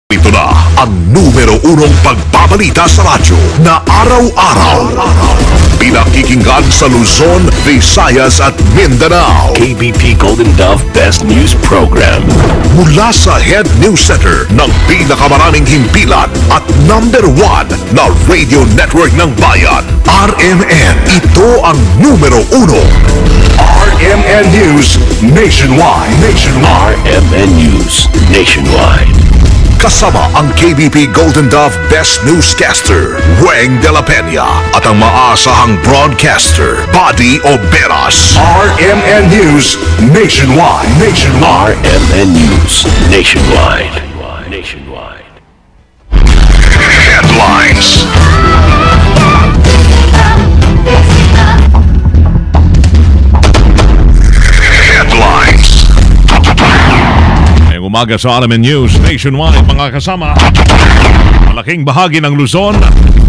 Ito na ang numero unong pagbabalita sa radyo na araw-araw. Pinakikinggan sa Luzon, Visayas at Mindanao. KBP Golden Dove Best News Program. Mula sa Head News Center ng pinakamaraming himpilan at number 1 na radio network ng bayan, RMN. Ito ang numero uno. RMN News Nationwide. RMN News Nationwide. Kasama ang KBP Golden Dove Best Newscaster, Weng de la Peña, at ang maasahang broadcaster, Buddy Oberas. RMN News Nationwide. RMN News Nationwide. Headlines. Umaga sa RMN News Nationwide, mga kasama. Malaking bahagi ng Luzon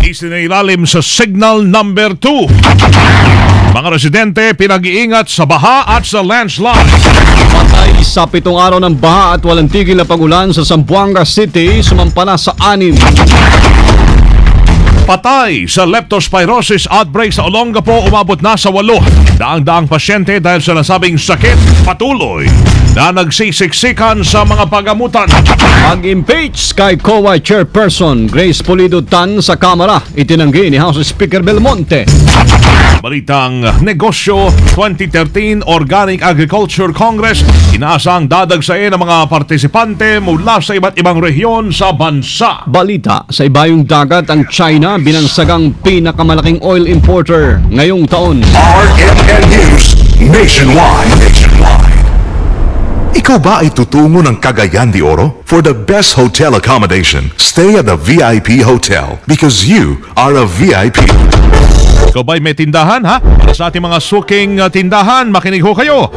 isinailalim sa signal number 2. Mga residente pinag-iingat sa baha at sa landslide. Patay sa 7 araw ng baha at walang tigil na pag-ulan sa Zamboanga City, sumampa na sa 6. Patay sa leptospirosis outbreak sa Olongapo, umabot na sa 8. Daang-daang pasyente dahil sa nasabing sakit patuloy na nagsisiksikan sa mga pagamutan. Pag-impeach kay COA Chairperson Grace Pulido Tan sa Kamara, itinanggi ni House Speaker Belmonte. Balitang negosyo, 2013 Organic Agriculture Congress, inaasang dadagsain ang mga partisipante mula sa iba't ibang rehiyon sa bansa. Balita, sa ibayong dagat ang China binansagang pinakamalaking oil importer ngayong taon. RMN News Nationwide. Ikaw ba ay tutungo ng Cagayan de Oro? For the best hotel accommodation, stay at the VIP Hotel because you are a VIP. Ikaw ba'y may tindahan, ha? Para sa ating mga suking tindahan, makinig ho kayo.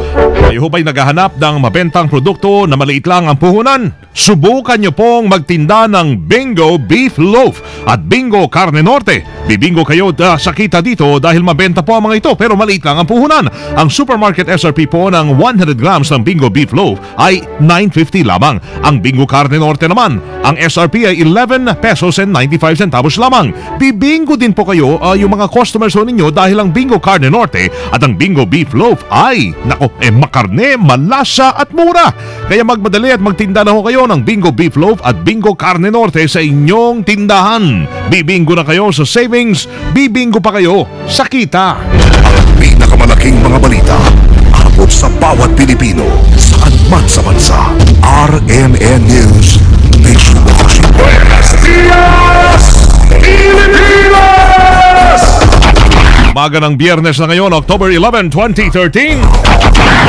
Kayo ho ba'y naghahanap ng mabentang produkto na maliit lang ang puhunan? Subukan nyo pong magtinda ng Bingo Beef Loaf at Bingo Carne Norte. Bibingo kayo sa kita dito dahil mabenta po ang mga ito pero maliit lang ang puhunan. Ang supermarket SRP po ng 100 grams ng Bingo Beef Loaf ay 9.50 lamang. Ang Bingo Carne Norte naman, ang SRP ay 11 pesos and 95 centavos lamang. Bibingo din po kayo yung mga customers ho ninyo dahil ang Bingo Carne Norte at ang Bingo Beef Loaf ay, makarne, malasa at mura. Kaya magmadali at magtinda na ho kayo ng Bingo Beef Loaf at Bingo Carne Norte sa inyong tindahan. Bibingo na kayo sa savings, bibingo pa kayo sa kita. Ang pinakamalaking mga balita, abot sa bawat Pilipino, saan man sa bansa. RMN News Nationwide. Buenos Dias, Pilipinas! Umaga ng Biyernes na ngayon, October 11, 2013.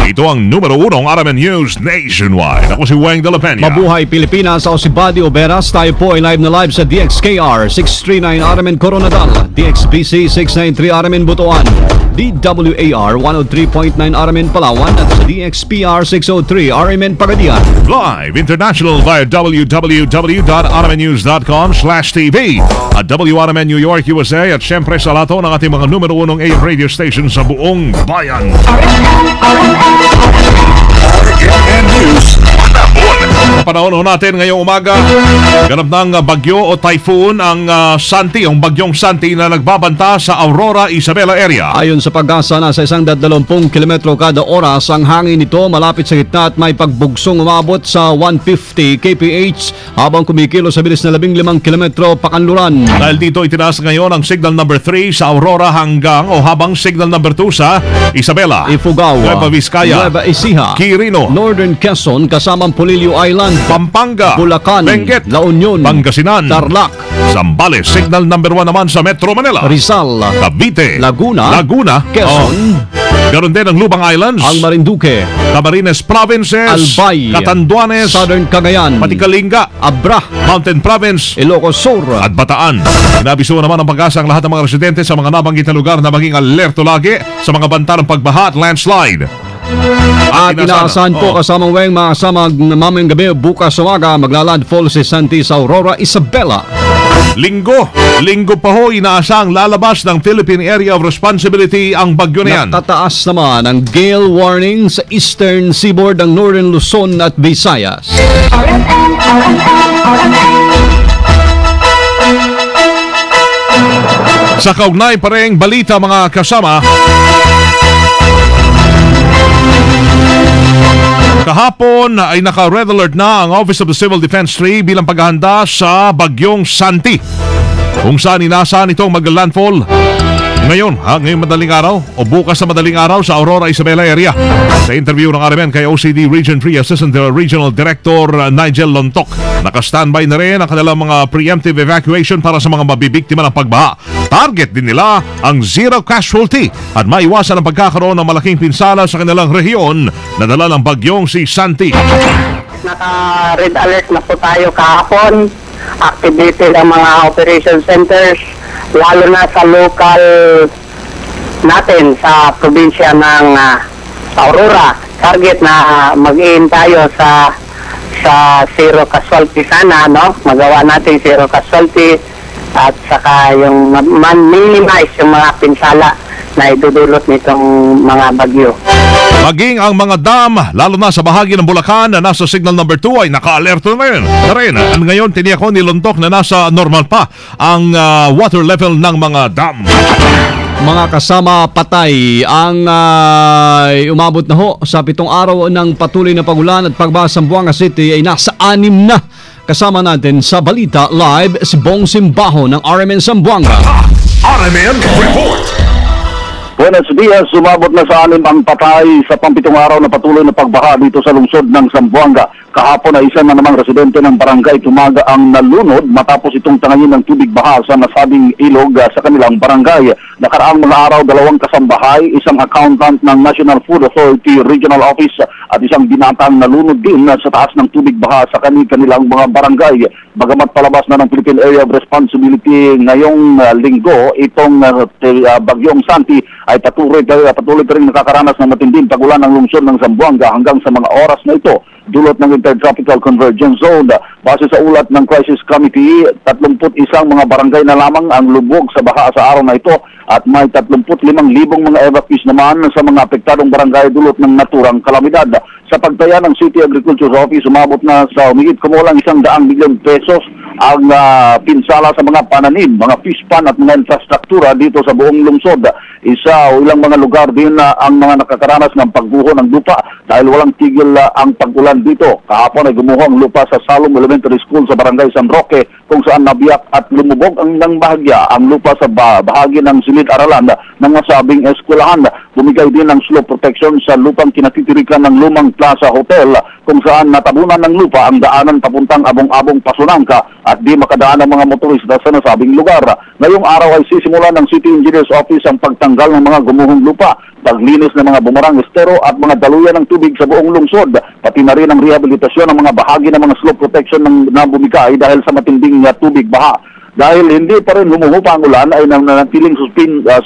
Ito ang numero 1 RMN News Nationwide. Ako si Weng de la Peña. Mabuhay Pilipinas, ako si Buddy Oberas. Tayo po ay live sa DXKR 639 RMN Coronadal, DXBC 693 RMN Butuan, DWAR 103.9 RMN Palawan at sa DXPR 603 RMN Pagadian. Live international via www.rmnews.com/TV at WRMN New York, USA at syempre sa lato ng ating mga numero 1 AM radio station sa buong bayan. RMN News. Panahon natin ngayong umaga, ganap ng bagyo o typhoon ang Santi, ang bagyong Santi na nagbabanta sa Aurora, Isabela area. Ayon sa pag-asa, nasa 120 km kada oras ang hangin nito malapit sa gitna at may pagbugsong umabot sa 150 kph habang kumikilo sa bilis na 15 km pakanluran. Dahil dito itinaas ngayon ang signal number 3 sa Aurora hanggang o habang signal number 2 sa Isabela, Ifugao, Nueva Vizcaya, Nueva Ecija, Quirino, Northern Quezon kasamang Polillo Island, Pampanga, Bulacan, Benguet, La Union, Pangasinan, Tarlac, Zambales, signal number 1 naman sa Metro Manila, Rizal, Cavite, Laguna, Oh. Quezon, Ganon din ang Lubang Islands, ang Marinduque, Camarines Provinces, Albay, Catanduanes, Southern Cagayan, pati Kalinga, Abra, Mountain Province, Ilocos Sur, at Bataan. Inabiso naman ng pag-asa ang lahat ng mga residente sa mga nabanggit na lugar na maging alerto lagi sa mga banta ng pagbaha at landslide. At inaasahan po kasamang Weng mga kasama mamayang gabi bukas umaga maglalandfall si Santi sa Aurora, Isabela. Linggo pa ho inaasang lalabas ng Philippine Area of Responsibility ang bagyo na yan. Nakataas naman ang gale warning sa eastern seaboard ng Northern Luzon at Visayas. RMN Sa kaugnay pa ring balita mga kasama, kahapon ay naka-red alert na ang Office of the Civil Defense 3 bilang paghahanda sa bagyong Santi, kung saan inasahan itong mag-landfall ngayong madaling araw o bukas sa madaling araw sa Aurora, Isabela area. Sa interview ng RMN kay OCD Region 3 Assistant Regional Director Nigel Lontok, naka-standby na rin ang kanilang mga preemptive evacuation para sa mga mabibiktima ng pagbaha. Target din nila ang zero casualty at maiwasan ang pagkakaroon ng malaking pinsala sa kanilang rehiyon na dala ng bagyong si Santi. Naka-red alert na po tayo kahapon. Activated ang mga operation centers, lalo na sa local natin sa probinsya ng Aurora. Target na mag-aim tayo sa zero casualty sana, no? Magawa natin zero casualty at saka yung man-minimize yung mga pinsala na idudulot nitong mga bagyo. Maging ang mga dam, lalo na sa bahagi ng Bulacan na nasa signal number 2 ay naka-alerto na rin. At ngayon, tiniyak ko niluntok na nasa normal pa ang water level ng mga dam. Mga kasama, patay ang umabot na ho sa 7 araw ng patuloy na pagulan at pagbaha sa Zamboanga City ay nasa 6 na. Kasama natin sa Balita Live si Bong Simbaho ng RMN Zamboanga. RMN Report. Buenos dias, sumabot na sa 6 ang patay sa 7 araw na patuloy na pagbaha dito sa lungsod ng Zamboanga. Kahapon ay isa na namang residente ng barangay Tumaga ang nalunod matapos itong tangayin ng tubig baha sa nasabing ilog sa kanilang barangay. Nakaraang mga araw, 2 kasambahay, isang accountant ng National Food Authority Regional Office at isang binatang nalunod din sa taas ng tubig baha sa kanilang mga barangay. Bagamat palabas na ng Philippine Area of Responsibility ngayong linggo, itong bagyong Santi ay patuloy pa rin nakakaranas ng matinding pagulan ng lungsod ng Zamboanga hanggang sa mga oras na ito. Dulot ng Intertropical Convergence Zone. Base sa ulat ng Crisis Committee, 31 mga barangay na lamang ang lubog sa baha sa araw na ito at may 35,000 mga evacuees naman sa mga apektadong barangay dulot ng naturang kalamidad. Sa pagtaya ng City Agriculture Office, umabot na sa umigit kumulang 100 milyon pesos ang pinsala sa mga pananim, mga fish pan at mga infrastruktura dito sa buong lungsod. Isa o ilang mga lugar din ang mga nakakaranas ng pagguho ng lupa dahil walang tigil ang pag-ulan dito. Kahapon ay gumuho ang lupa sa Salom Elementary School sa Barangay San Roque kung saan nabiyak at lumubog ang ng bahagya ang lupa sa bahagi ng silid-aralan ng nasabing eskwelahan. Bumigay din ng slope protection sa lupang kinatitirikan ng Lumang Plaza Hotel kung saan natabunan ng lupa ang daanan papuntang Abong-Abong Pasunangka at di makadaan ang mga motorista sa nasabing lugar. Ngayong araw ay sisimulan ng City Engineer's Office ang pagtanggal ng mga gumuhong lupa, paglinis ng mga bumarang estero at mga daluyan ng tubig sa buong lungsod, pati na rin ang rehabilitasyon ng mga bahagi ng mga slope protection na bumigay dahil sa matinding tubig baha. Dahil hindi pa rin humuhupa ang ulan ay nanatiling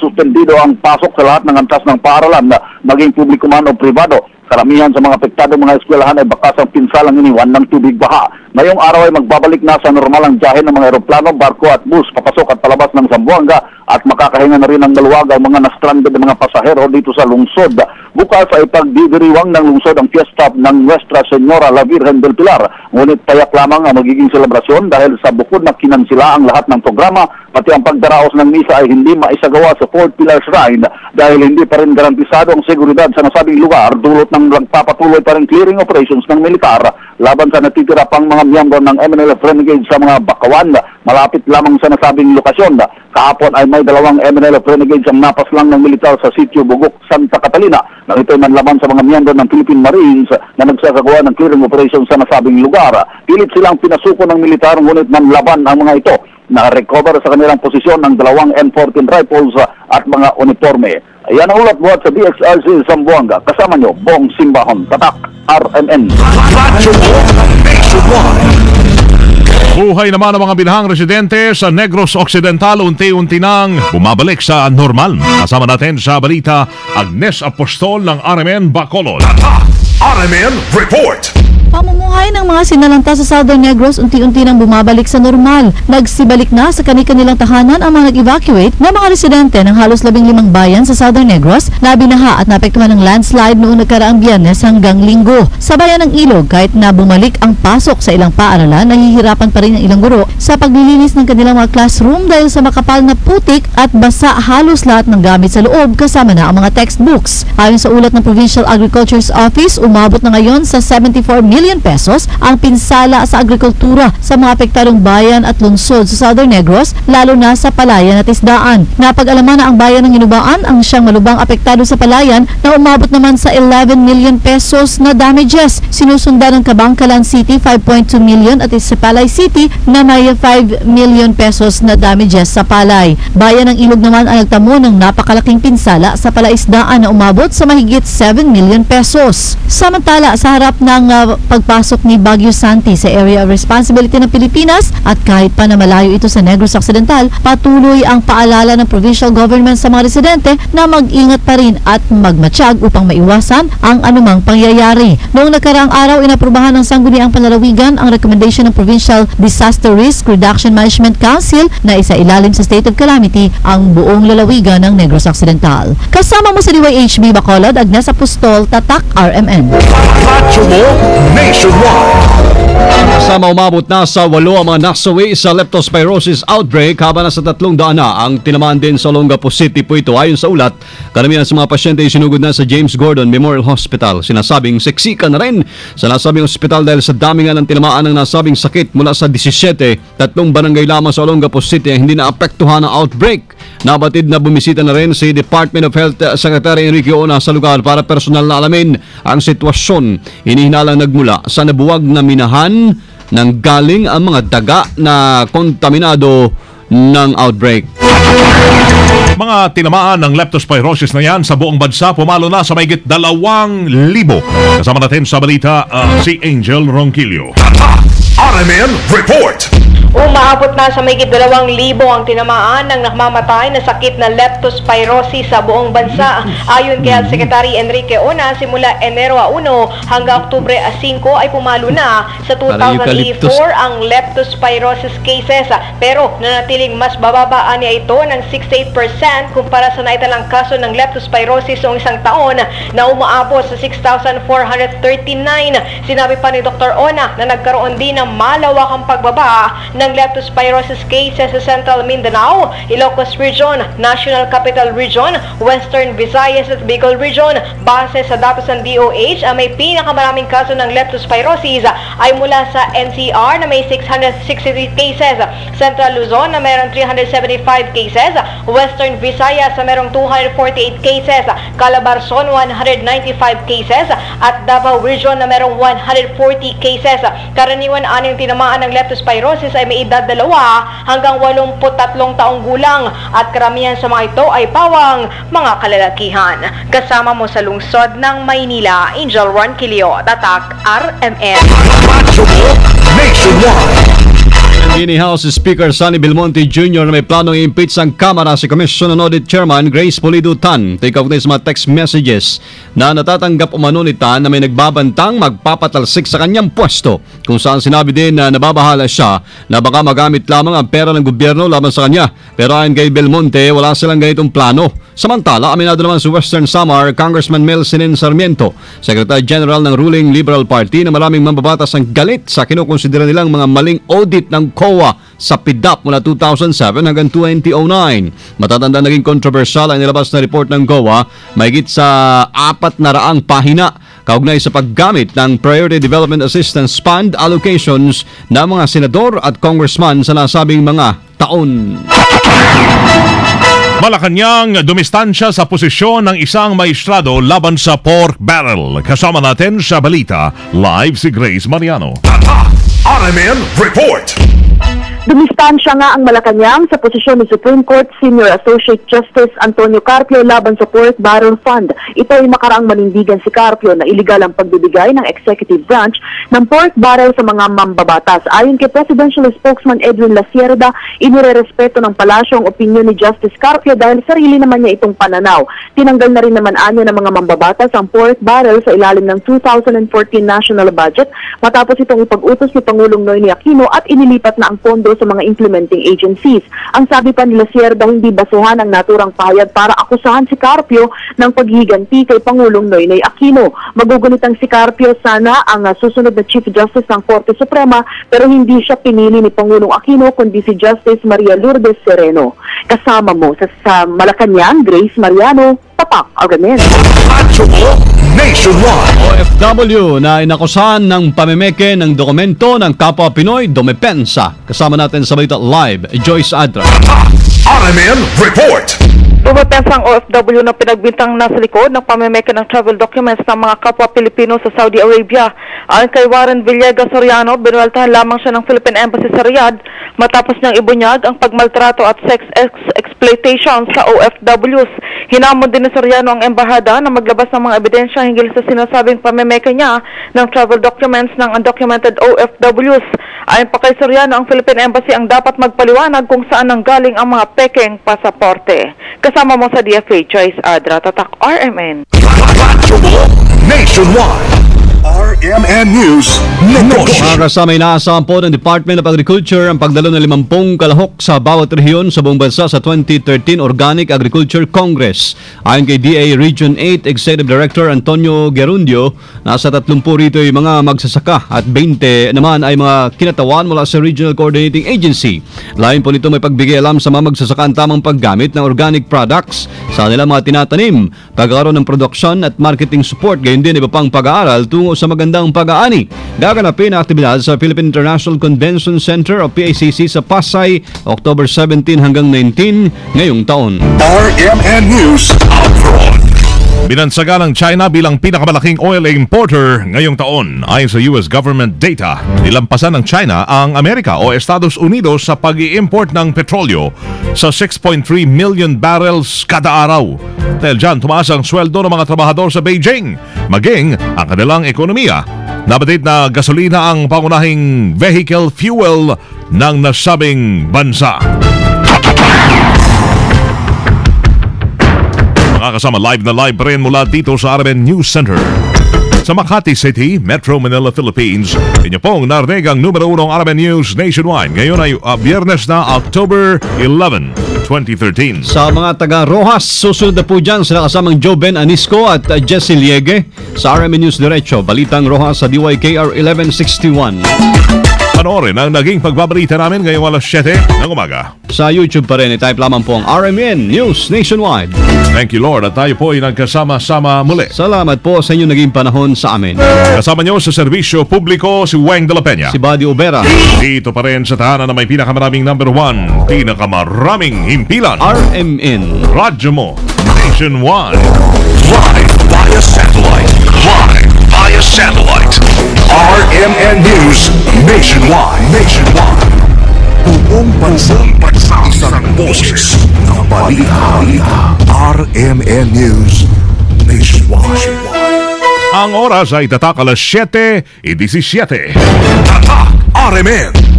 suspendido ang pasok sa lahat ng antas ng paaralan, maging publiko man o pribado. Karamihan sa mga apektadong mga eskwelahan ay bakas ang pinsalang iniwan ng tubig baha. Ngayong araw ay magbabalik na sa normal ang biyahe ng mga eroplano, barko at bus papasok at palabas ng Zamboanga at makakahinga na rin ng maluwag ang mga na-stranded na mga pasahero dito sa lungsod. Bukas ay pagdidiriwang ng lungsod ang fiesta ng Nuestra Señora la Virgen del Pilar. Ngunit payak lamang ang magiging selebrasyon dahil sa bukod na kinansila ang lahat ng programa, pati ang pagdaraos ng misa ay hindi maisagawa sa Fourth Pillar Shrine dahil hindi pa rin garantisado ang seguridad sa nasabing lugar dulot ng nagpapatuloy pa rin clearing operations ng militar laban sa natitira pang mga miyembro ng MNLF Renegades sa mga bakawan malapit lamang sa nasabing lokasyon. Kahapon ay may 2 MNLF Renegades ang napaslang ng militar sa sitio Bugok, Santa Catalina nang ito'y manlaban sa mga miyembro ng Philippine Marines na nagsasagawa ng clearing operations sa nasabing lugar. Pilit silang pinasuko ng militar ngunit manlaban ang mga ito. Na-recover sa kanilang posisyon ng 2 M14 rifles at mga uniforme. Ayan ang ulat buhat sa DXRC Zamboanga. Kasama nyo, Bong Simbahon, Tatak, RMN. Buhay naman ang mga binahang residente sa Negros Occidental unti-unti nang bumabalik sa normal. Kasama natin sa balita, Agnes Apostol ng RMN Bacolod. RMN Report. Pamumuhay ng mga sinalanta sa Southern Negros unti-unti nang bumabalik sa normal. Nagsibalik na sa kani-kanilang tahanan ang mga nag-evacuate na mga residente ng halos 15 bayan sa Southern Negros na binaha at naapektuhan ng landslide noong nagkaraang Biyernes hanggang Linggo. Sa bayan ng Ilog, kahit na bumalik ang pasok sa ilang paaralan, nahihirapan pa rin ang ilang guro sa paglilinis ng kanilang mga classroom dahil sa makapal na putik at basa halos lahat ng gamit sa loob kasama na ang mga textbooks. Ayon sa ulat ng Provincial Agriculture's Office, umabot na ngayon sa 74 million pesos ang pinsala sa agrikultura sa mga apektadong bayan at lungsod sa Southern Negros, lalo na sa Palayan at Isdaan. Napag-alaman na ang bayan ng Inubaan ang siyang malubhang apektado sa Palayan na umabot naman sa 11 million pesos na damages. Sinusundan ng Kabangkalan City 5.2 million at sa Palay City na may 5 million pesos na damages sa Palay. Bayan ng Ilog naman ang nagtamo ng napakalaking pinsala sa Palaisdaan na umabot sa mahigit 7 million pesos. Samantala, sa harap ng pagpasok ni Baguio Santi sa Area of Responsibility ng Pilipinas at kahit pa na malayo ito sa Negros Occidental, patuloy ang paalala ng provincial government sa mga residente na mag-ingat pa rin at magmatsyag upang maiwasan ang anumang pangyayari. Noong nakaraang araw, inaprubahan ng Sangguniang Panlalawigan ang recommendation ng Provincial Disaster Risk Reduction Management Council na isailalim sa state of calamity ang buong lalawigan ng Negros Occidental. Kasama mo sa DYHB Bacolod, Agnes Apostol, Tatak, RMN. Radyo mo nationwide. Kasama umabot na sa 8 ang mga nasawi sa leptospirosis outbreak habang nasa 300 na ang tinamaan din sa Olongapo City po ito. Ayon sa ulat, karamihan sa mga pasyente ay sinugod na sa James Gordon Memorial Hospital. Sinasabing seksika na rin sa nasabing ospital dahil sa dami nga ng tinamaan ng nasabing sakit mula sa 17, 3 barangay lamang sa Olongapo City ang hindi naapektuhan ng outbreak. Nabatid na bumisita na rin si Department of Health Secretary Enrique Ona sa lugar para personal na alamin ang sitwasyon. Hinihinalang nagmula sa nabuwag na minahan nang galing ang mga daga na kontaminado ng outbreak. Mga tinamaan ng leptospirosis na yan sa buong bansa, pumalo na sa mahigit 2,000. Kasama natin sa balita si Angel Ronquillo. RMN Report. Umaabot na sa mahigit 2,000 ang tinamaan ng namamatay na sakit na leptospirosis sa buong bansa. Ayon kay Health Secretary Enrique Ona, simula Enero 1 hanggang Oktubre 5 ay pumalo na sa 2,084 ang leptospirosis cases. Pero nanatiling mas bababa niya ito ng 68% kumpara sa naitalang kaso ng leptospirosis noong isang taon na umaabot sa 6,439. Sinabi pa ni Dr. Ona na nagkaroon din ng malawakang pagbaba ng leptospirosis cases sa Central Mindanao, Ilocos Region, National Capital Region, Western Visayas at Bicol Region. Base sa datos ng DOH, ang may pinakamaraming kaso ng leptospirosis ay mula sa NCR na may 663 cases, Central Luzon na mayroong 375 cases, Western Visayas na mayroong 248 cases, Calabarzon 195 cases at Davao Region na mayroong 140 cases. Karaniwan aning tinamaan ng leptospirosis ay may edad 2 hanggang 83 taong gulang at karamihan sa mga ito ay pawang mga kalalakihan. Kasama mo sa lungsod ng Maynila, Angel Ronquillo, Tatak, RMN. Radyo mo nationwide. Guinea House Speaker Sonny Belmonte Jr. na may planong i-impeach ang Kamara si Commission on Audit Chairman Grace Pulido Tan. Take out sa mga text messages na natatanggap umano ni Tan na may nagbabantang magpapatalsik sa kanyang pwesto, kung saan sinabi din na nababahala siya na baka magamit lamang ang pera ng gobyerno laban sa kanya. Pero ayon kay Belmonte, wala silang ganitong plano. Samantala, aminado naman sa Western Samar, Congressman Mel Sinin Sarmiento, Secretary General ng ruling Liberal Party, na maraming mambabatas ang galit sa kinukonsidera nilang mga maling audit ng COA sa PIDAP mula 2007 hanggang 2009. Matatanda naging kontrobersyal ang nilabas na report ng COA, mahigit sa 400 pahina, kaugnay sa paggamit ng Priority Development Assistance Fund allocations ng mga senador at congressman sa nasabing mga taon. Malacanang dumistansya sa posisyon ng isang maestrado laban sa pork barrel. Kasama natin sa balita, live si Grace Mariano. RMN Report. Dumistansya nga ang Malacanang sa posisyon ni Supreme Court Senior Associate Justice Antonio Carpio laban sa Pork Barrel Fund. Ito ay makaraang manindigan si Carpio na iligal ang pagbibigay ng executive branch ng pork barrel sa mga mambabatas. Ayon kay Presidential Spokesman Edwin La Cierda, inirerespeto ng palasyo ang opinyon ni Justice Carpio dahil sarili naman niya itong pananaw. Tinanggal na rin naman anya ng mga mambabatas ang pork barrel sa ilalim ng 2014 national budget matapos itong ipag-utos ni Pangulong Noynoy Aquino at inilipat na ang pondo sa mga implementing agencies. Ang sabi pa ni La Cierda, hindi basehan ang naturang pahayag para akusahan si Carpio ng paghihiganti kay Pangulong Noynoy Aquino. Magugunitang si Carpio sana ang susunod na Chief Justice ng Korte Suprema pero hindi siya pinili ni Pangulong Aquino kundi si Justice Maria Lourdes Sereno. Kasama mo sa Malacanang, Grace Mariano, Tatak Agamen. Nationwide. OFW na inakusahan ng pamemeke ng dokumento ng kapwa Pinoy Dumepensa. Kasama natin sa Balita Live, Joyce Adra. RMN Report. Dumepensa ang OFW na pinagbintang nasa likod ng pamemeke ng travel documents ng mga kapwa Pilipino sa Saudi Arabia. Ayon kay Warren Villegas Soriano, binuweltahan lamang siya ng Philippine Embassy sa Riyadh matapos niyang ibunyag ang pagmaltrato at sex exploitation sa OFWs. Hinamon din ni Soriano ang embahada na maglabas ng mga ebidensya hinggil sa sinasabing pamemeke niya ng travel documents ng undocumented OFWs. Ayon pa kay Soriano, ang Philippine Embassy ang dapat magpaliwanag kung saan nanggaling ang mga pekeng pasaporte. Kasama mo sa DFA, Joyce Adra, Tatak RMN. Nationwide. RMN News Negosyo. Mga kasama, inaasahan po ng Department of Agriculture ang pagdalo ng 50 kalahok sa bawat rehiyon sa buong bansa sa 2013 Organic Agriculture Congress. Ayon kay DA Region 8 Executive Director Antonio Gerundio, nasa 30 rito ay mga magsasaka at 20 naman ay mga kinatawan mula sa Regional Coordinating Agency. Lain po nito may pagbigay alam sa mga magsasaka ang tamang paggamit ng organic products sa nilang mga tinatanim, pagkakaroon ng production at marketing support, gayon din iba pang pag-aaral tungo sa magandang pag-aani. Gaganapin ang aktibidad sa Philippine International Convention Center o PICC sa Pasay, October 17 hanggang 19 ngayong taon. RMN News Abroad. Binansaga ng China bilang pinakamalaking oil importer ngayong taon. Ayon sa US government data, nilampasan ng China ang Amerika o Estados Unidos sa pag-i-import ng petrolyo sa 6.3 million barrels kada araw. Dahil dyan, tumaas ang sweldo ng mga trabahador sa Beijing, maging ang kanilang ekonomiya. Nabatid na gasolina ang pangunahing vehicle fuel ng nasabing bansa. Kasama live na live pa rin mula dito sa RMN News Center sa Makati City, Metro Manila, Philippines. Inyo pong narinig ang numero 1 RMN News Nationwide. Ngayon ay Biyernes na October 11, 2013. Sa mga taga Rojas, susunod na po dyan sila kasamang Joe Ben Anisco at Jesse Liege sa RMN News Diretso. Balitang Rojas sa DYKR 1161. Panoorin ang naging pagbabalita namin ngayong alas 7 ng umaga. Sa YouTube pa rin, i-type lamang po ang RMN News Nationwide. Thank you, Lord, at tayo po ay nagkasama-sama muli. Salamat po sa inyong naging panahon sa amin. Kasama nyo sa serbisyo publiko si Weng de la Peña. Si Buddy Obera. Dito pa rin sa tahanan na may pinakamaraming number 1, pinakamaraming himpilan. RMN. Radyo mo, Nationwide. Live via satellite. Live via satellite. RMN News Nationwide. Buong bansang isang boses ng balita. RMN News Nationwide. Ang oras ay tatak alas 7:17. Tatak RMN.